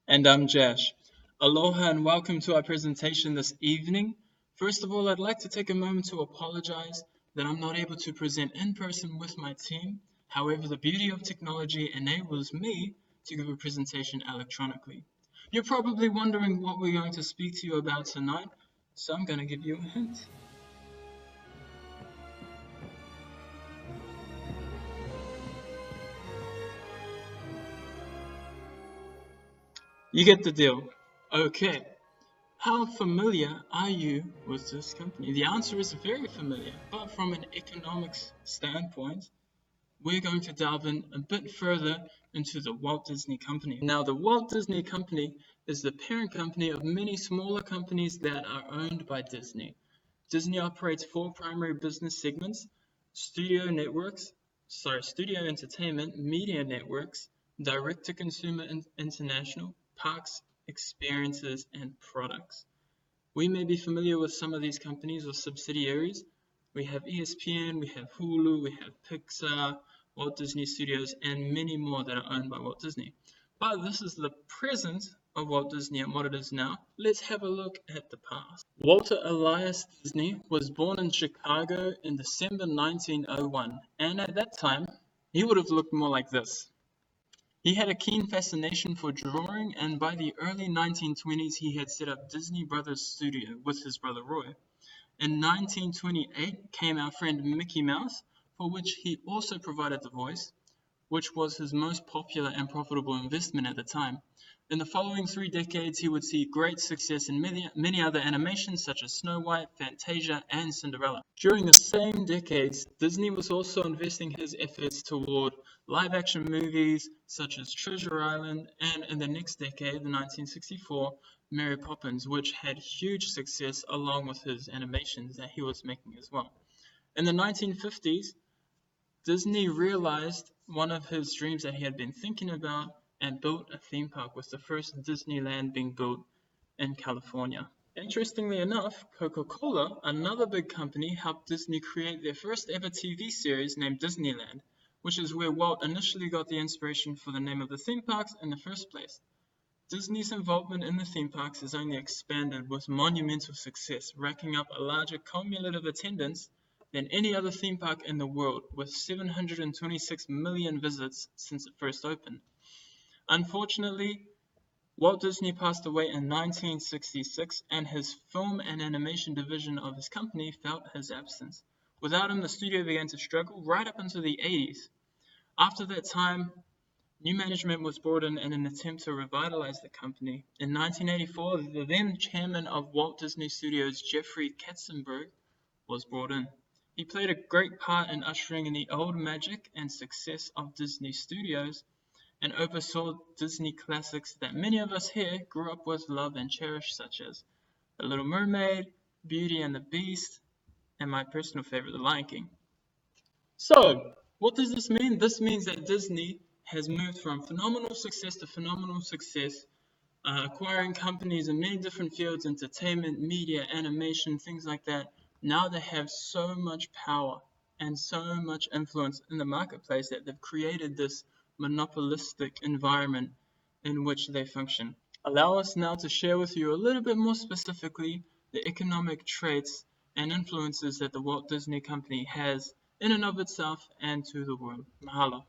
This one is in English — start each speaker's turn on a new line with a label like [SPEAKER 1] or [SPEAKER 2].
[SPEAKER 1] And I'm Jash. Aloha and welcome to our presentation this evening. First of all, I'd like to take a moment to apologize that I'm not able to present in person with my team. However, the beauty of technology enables me to give a presentation electronically. You're probably wondering what we're going to speak to you about tonight, so I'm going to give you a hint. You get the deal. Okay. How familiar are you with this company? The answer is very familiar, but from an economics standpoint, we're going to delve in a bit further into the Walt Disney Company. Now, the Walt Disney Company is the parent company of many smaller companies that are owned by Disney. Disney operates four primary business segments: studio networks, studio entertainment, media networks, direct-to-consumer international, parks, experiences, and products. We may be familiar with some of these companies or subsidiaries. We have ESPN, we have Hulu, we have Pixar, Walt Disney Studios, and many more that are owned by Walt Disney. But this is the present of Walt Disney and what it is now. Let's have a look at the past. Walter Elias Disney was born in Chicago in December 1901, and at that time, he would have looked more like this. He had a keen fascination for drawing, and by the early 1920s he had set up Disney Brothers Studio with his brother Roy. In 1928 came our friend Mickey Mouse, for which he also provided the voice, which was his most popular and profitable investment at the time. In the following 3 decades, he would see great success in many other animations such as Snow White, Fantasia, and Cinderella. During the same decades, Disney was also investing his efforts toward live-action movies such as Treasure Island, and in the next decade, the 1964, Mary Poppins, which had huge success along with his animations that he was making as well. In the 1950s, Disney realized one of his dreams that he had been thinking about and built a theme park, with the first Disneyland being built in California. Interestingly enough, Coca-Cola, another big company, helped Disney create their first ever TV series named Disneyland, which is where Walt initially got the inspiration for the name of the theme parks in the first place. Disney's involvement in the theme parks has only expanded with monumental success, racking up a larger cumulative attendance than any other theme park in the world, with 726 million visits since it first opened. Unfortunately, Walt Disney passed away in 1966, and his film and animation division of his company felt his absence. Without him, the studio began to struggle right up into the 80s. After that time, new management was brought in an attempt to revitalize the company. In 1984, the then chairman of Walt Disney Studios, Jeffrey Katzenberg, was brought in. He played a great part in ushering in the old magic and success of Disney Studios, and oversaw Disney classics that many of us here grew up with, love, and cherish, such as The Little Mermaid, Beauty and the Beast, and my personal favorite, The Lion King. So, what does this mean? This means that Disney has moved from phenomenal success to phenomenal success, acquiring companies in many different fields: entertainment, media, animation, things like that. Now they have so much power and so much influence in the marketplace that they've created this monopolistic environment in which they function. Allow us now to share with you a little bit more specifically the economic traits and influences that the Walt Disney Company has in and of itself and to the world. Mahalo.